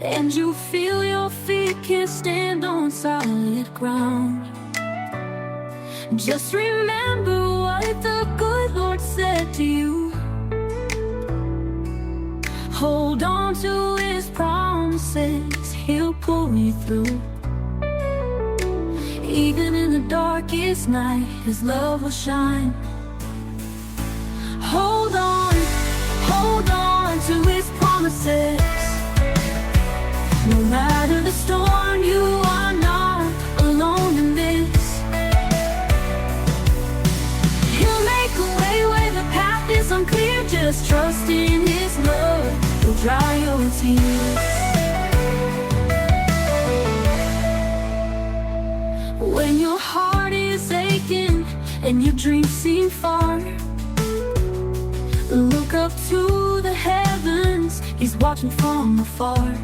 and you feel your feet can't stand on solid ground. Just remember what the good Lord said to you. Hold on to His promises, He'll pull you through. Even in the darkest night, His love will shine. Hold on to His promises. No matter the storm, you are not alone in this. He'll make a way where the path is unclear. Just trust in His love, He'll dry your tears. When your heart is aching and your dreams seem far, look up to the heavens, He's watching from afar.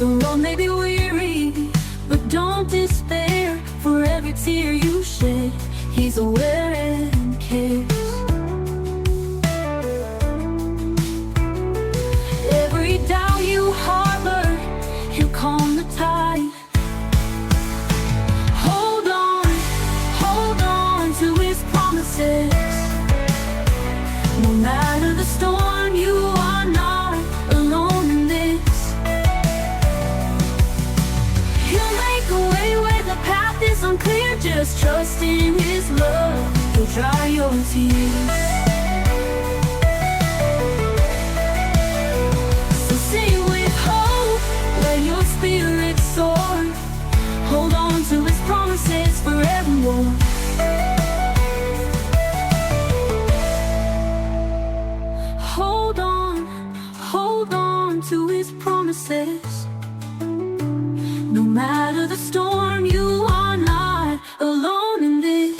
The road may be weary, but don't despair. For every tear you shed, He's aware and cares. Every doubt you harbor, He'll calm the tide. Hold on to His promises. No matter the storm, you are not alone in this. He'll make a way where the path is unclear. Just trust in His love, He'll dry your tears. So sing with hope, let your spirit soar. Hold on to His promises forevermore. Hold on to His promises. No matter the storm, you are not alone in this.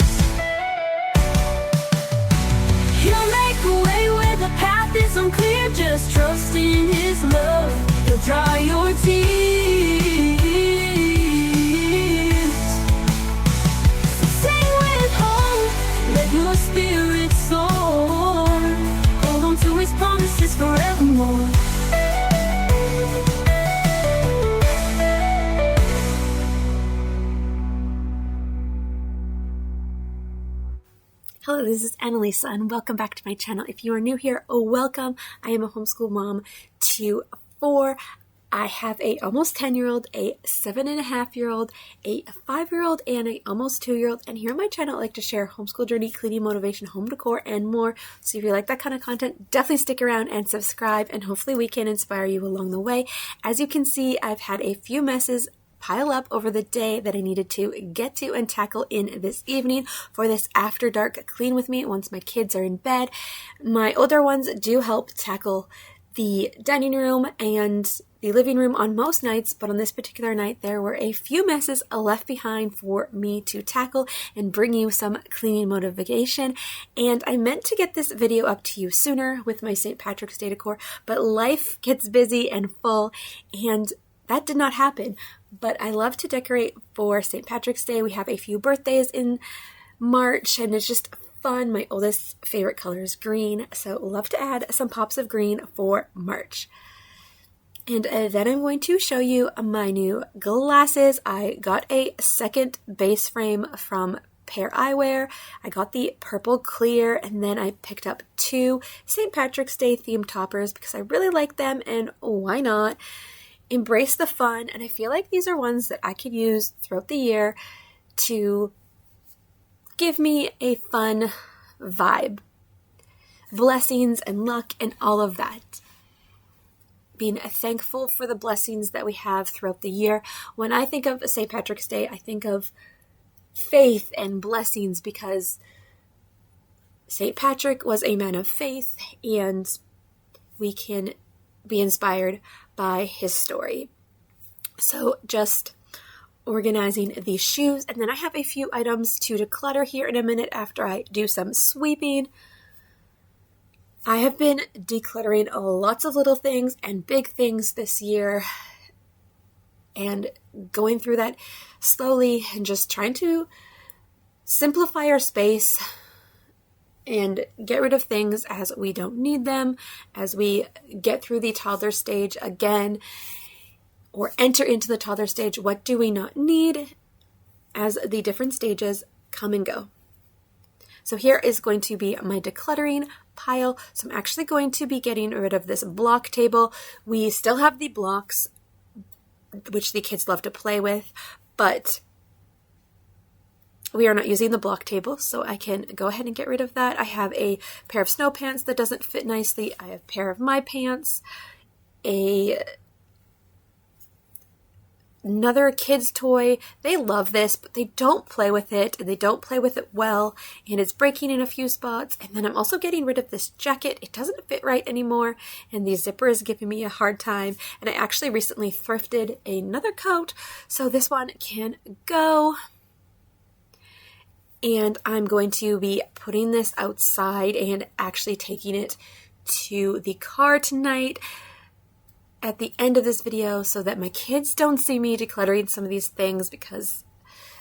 He'll make a way where the path is unclear. Just trust in His love, He'll dry your tears. So sing with hope, let your spirit soar. Hold on to His promises forevermore. Hello, this is Annalisa and welcome back to my channel. If you are new here, welcome. I am a homeschool mom to 4. I have a almost 10-year-old, a 7.5-year-old, a 5-year-old, and a almost 2-year-old. And here on my channel, I like to share homeschool journey, cleaning, motivation, home decor, and more. So if you like that kind of content, definitely stick around and subscribe, and hopefully we can inspire you along the way. As you can see, I've had a few messes pile up over the day that I needed to get to and tackle in this evening for this after dark clean with me once my kids are in bed. My older ones do help tackle the dining room and the living room on most nights, but on this particular night there were a few messes left behind for me to tackle and bring you some cleaning motivation. And I meant to get this video up to you sooner with my St. Patrick's Day decor, but life gets busy and full and that did not happen. But I love to decorate for St. Patrick's Day. We have a few birthdays in March and it's just fun. My oldest favorite color is green, so love to add some pops of green for March. And then I'm going to show you my new glasses. I got a second base frame from Pair Eyewear. I got the purple clear, and then I picked up 2 St. Patrick's Day themed toppers because I really like them, and why not? Embrace the fun, and I feel like these are ones that I could use throughout the year to give me a fun vibe. Blessings and luck and all of that. Being thankful for the blessings that we have throughout the year. When I think of St. Patrick's Day, I think of faith and blessings because St. Patrick was a man of faith and we can be inspired by his story. So just organizing these shoes, and then I have a few items to declutter here in a minute after I do some sweeping. I have been decluttering lots of little things and big things this year and going through that slowly and just trying to simplify our space and get rid of things as we don't need them, as we get through the toddler stage again, or enter into the toddler stage. What do we not need as the different stages come and go? So here is going to be my decluttering pile. So I'm actually going to be getting rid of this block table. We still have the blocks, which the kids love to play with, but we are not using the block table, so I can go ahead and get rid of that. I have a pair of snow pants that doesn't fit nicely. I have a pair of my pants, another kid's toy. They love this, but they don't play with it, and they don't play with it well, and it's breaking in a few spots. And then I'm also getting rid of this jacket. It doesn't fit right anymore, and the zipper is giving me a hard time. And I actually recently thrifted another coat, so this one can go. And I'm going to be putting this outside and actually taking it to the car tonight at the end of this video so that my kids don't see me decluttering some of these things, because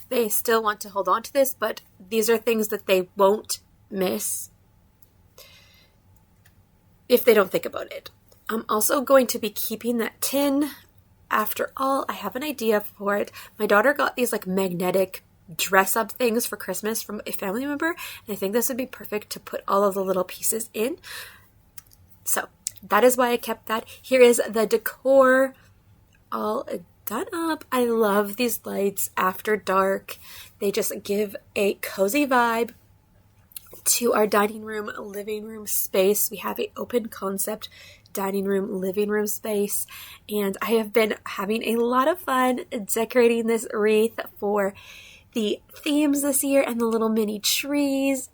they still want to hold on to this, but these are things that they won't miss if they don't think about it. I'm also going to be keeping that tin. After all, I have an idea for it. My daughter got these like magnetic dress up things for Christmas from a family member, and I think this would be perfect to put all of the little pieces in. So that is why I kept that. Here is the decor all done up. I love these lights after dark. They just give a cozy vibe to our dining room, living room space. We have an open concept dining room, living room space, and I have been having a lot of fun decorating this wreath for the themes this year and the little mini trees.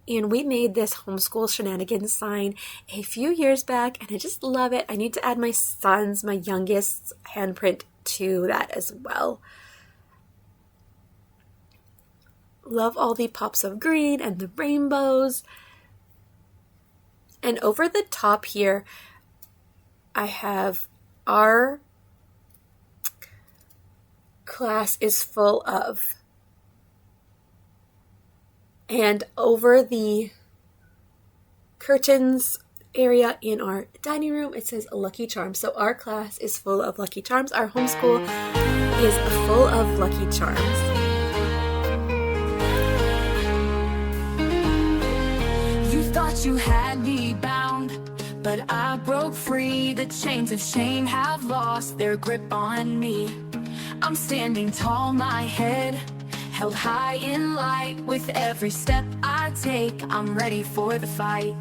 And we made this homeschool shenanigans sign a few years back, and I just love it. I need to add my son's, my youngest's handprint to that as well. Love all the pops of green and the rainbows. And over the top here, I have our class is full of. And over the curtains area in our dining room, it says Lucky Charms. So our class is full of Lucky Charms. Our homeschool is full of Lucky Charms. You thought you had me bound, but I broke free. The chains of shame have lost their grip on me. I'm standing tall, my head held high in light. With every step I take, I'm ready for the fight.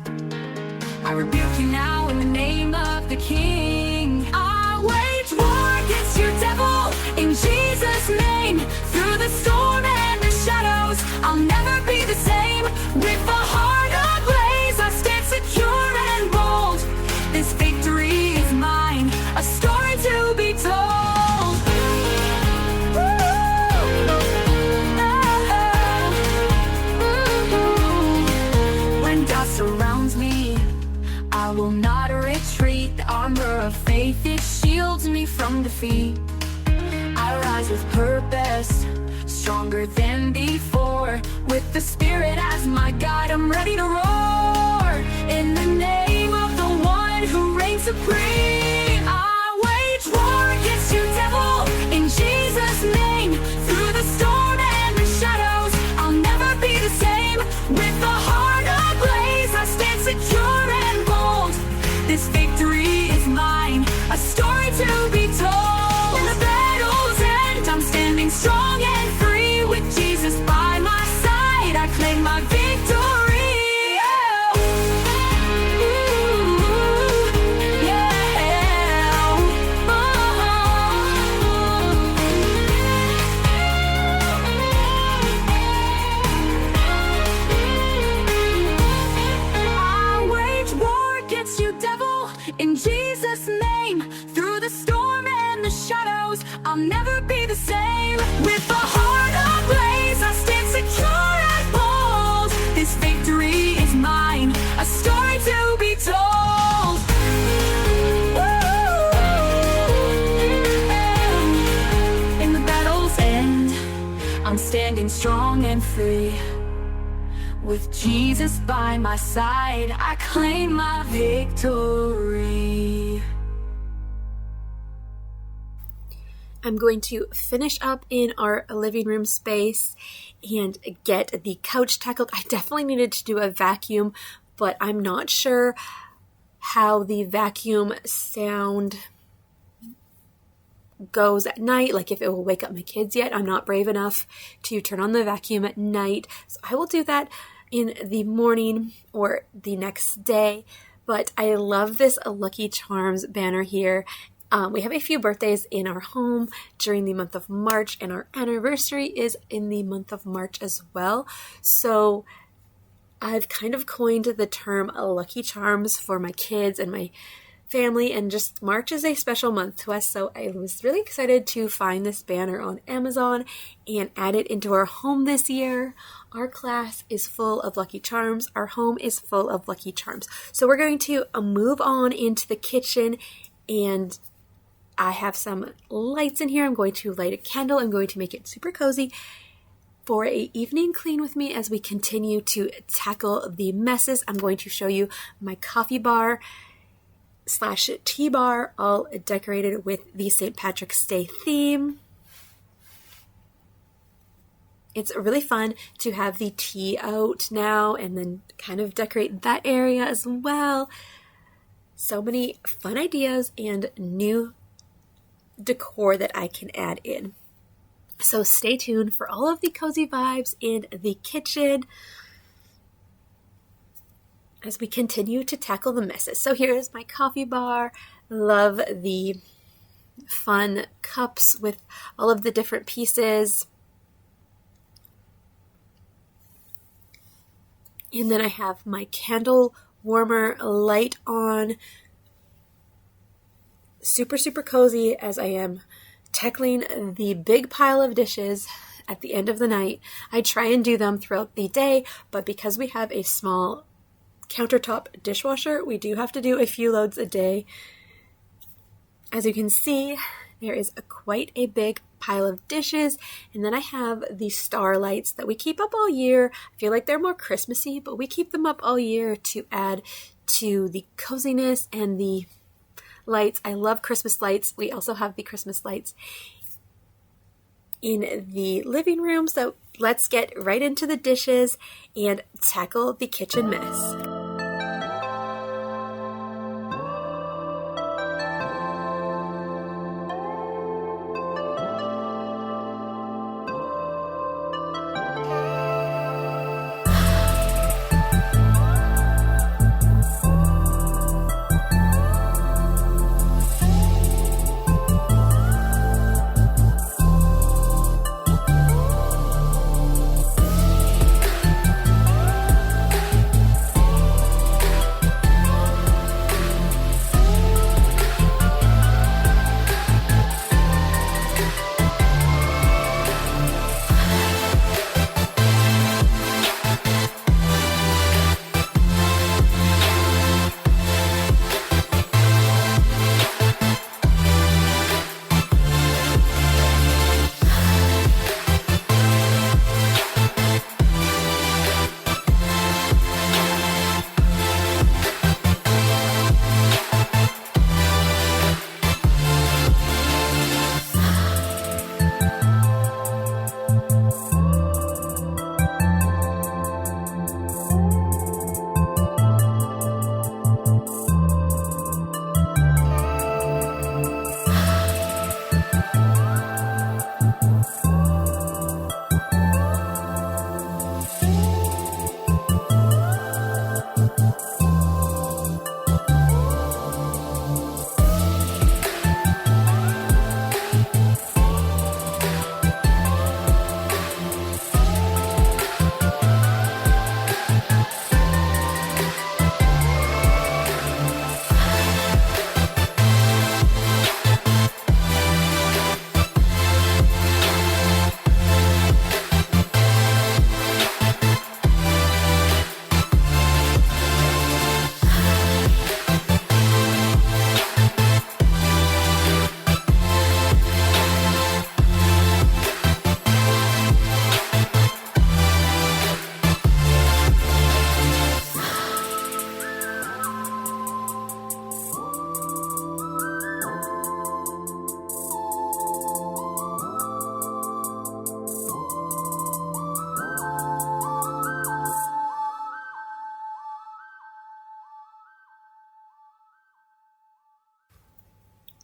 I rebuke you now in the name of the King. I wage war against you, devil, in Jesus' name. Through the storm and the shadows, I'll never be the same. With a heart ablaze, I stand secure and bold. This victory is mine, a story to be told. Surrounds me, I will not retreat. The armor of faith, it shields me from defeat. I rise with purpose, stronger than before. With the Spirit as my guide, I'm ready to roar. In the name of the one who reigns supreme, I wage war against you, devil, in Jesus' name. Through the storm and the shadows, I'll never be the same. With a heart ablaze, I stand secure and bold. This victory is mine, a story to be told. When the battle's end, I'm standing strong and free. With Jesus by my side, I claim my victory. In Jesus' name, through the storm and the shadows, I'll never be the same. With a heart ablaze, I stand secure and bold. This victory is mine, a story to be told. In the battle's end, I'm standing strong and free. With Jesus by my side, I claim my victory. I'm going to finish up in our living room space and get the couch tackled. I definitely needed to do a vacuum, but I'm not sure how the vacuum sound goes at night, like if it will wake up my kids yet. I'm not brave enough to turn on the vacuum at night, so I will do that in the morning or the next day. But I love this Lucky Charms banner here. We have a few birthdays in our home during the month of March, and our anniversary is in the month of March as well. So I've kind of coined the term Lucky Charms for my kids and my family, and just March is a special month to us. So I was really excited to find this banner on Amazon and add it into our home this year. Our class is full of Lucky Charms. Our home is full of Lucky Charms. So we're going to move on into the kitchen, and I have some lights in here. I'm going to light a candle. I'm going to make it super cozy for an evening clean with me as we continue to tackle the messes. I'm going to show you my coffee bar / tea bar, all decorated with the St. Patrick's Day theme. It's really fun to have the tea out now and then kind of decorate that area as well. So many fun ideas and new decor that I can add in. So stay tuned for all of the cozy vibes in the kitchen as we continue to tackle the messes. So here's my coffee bar. Love the fun cups with all of the different pieces. And then I have my candle warmer light on. Super, super cozy as I am tackling the big pile of dishes at the end of the night. I try and do them throughout the day, but because we have a small countertop dishwasher, we do have to do a few loads a day. As you can see, there is quite a big pile of dishes, and then I have the star lights that we keep up all year. I feel like they're more Christmassy, but we keep them up all year to add to the coziness and the lights. I love Christmas lights. We also have the Christmas lights in the living room. So let's get right into the dishes and tackle the kitchen mess.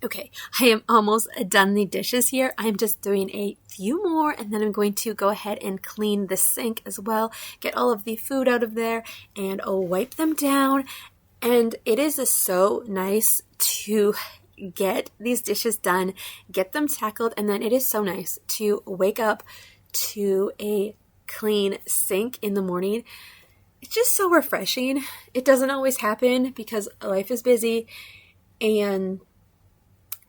Okay, I am almost done the dishes here. I'm just doing a few more, and then I'm going to go ahead and clean the sink as well, get all of the food out of there, and wipe them down. And it is so nice to get these dishes done, get them tackled, and then it is so nice to wake up to a clean sink in the morning. It's just so refreshing. It doesn't always happen because life is busy, and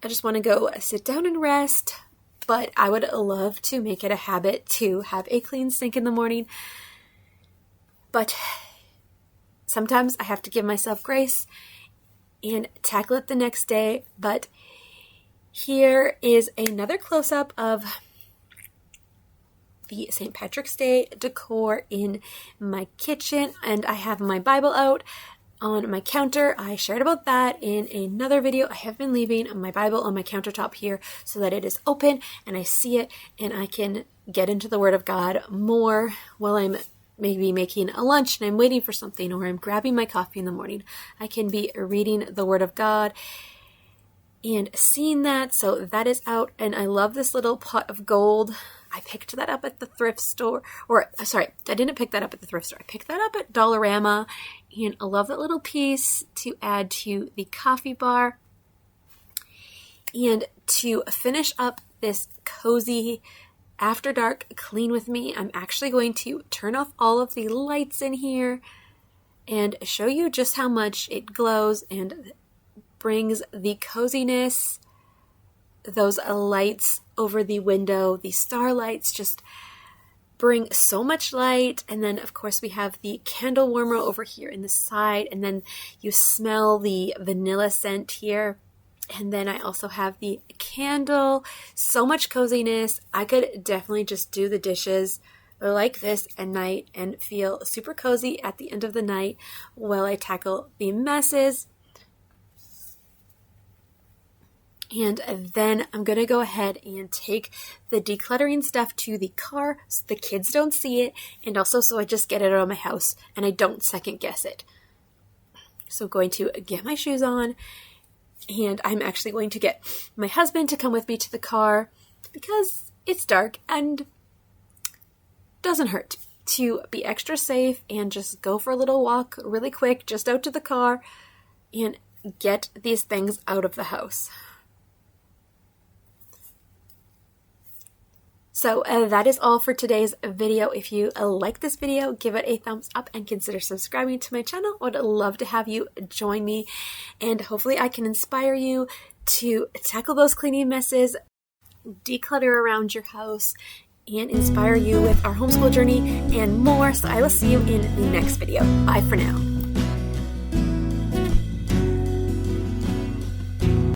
I just want to go sit down and rest, but I would love to make it a habit to have a clean sink in the morning. But sometimes I have to give myself grace and tackle it the next day. But here is another close-up of the St. Patrick's Day decor in my kitchen, and I have my Bible out on my counter. I shared about that in another video. I have been leaving my Bible on my countertop here so that it is open and I see it and I can get into the Word of God more while I'm maybe making a lunch and I'm waiting for something, or I'm grabbing my coffee in the morning. I can be reading the Word of God and seeing that. So that is out, and I love this little pot of gold. I picked that up at the thrift store, or sorry, I didn't pick that up at the thrift store. I picked that up at Dollarama, and I love that little piece to add to the coffee bar. And to finish up this cozy after dark clean with me, I'm actually going to turn off all of the lights in here and show you just how much it glows and brings the coziness. Those lights over the window, the starlights just bring so much light. And then of course we have the candle warmer over here in the side, and then you smell the vanilla scent here. And then I also have the candle. So much coziness. I could definitely just do the dishes like this at night and feel super cozy at the end of the night while I tackle the messes. And then I'm going to go ahead and take the decluttering stuff to the car so the kids don't see it, and also so I just get it out of my house and I don't second guess it. So I'm going to get my shoes on, and I'm actually going to get my husband to come with me to the car because it's dark and doesn't hurt to be extra safe and just go for a little walk really quick just out to the car and get these things out of the house. So that is all for today's video. If you like this video, give it a thumbs up and consider subscribing to my channel. I would love to have you join me, and hopefully I can inspire you to tackle those cleaning messes, declutter around your house, and inspire you with our homeschool journey and more. So I will see you in the next video. Bye for now.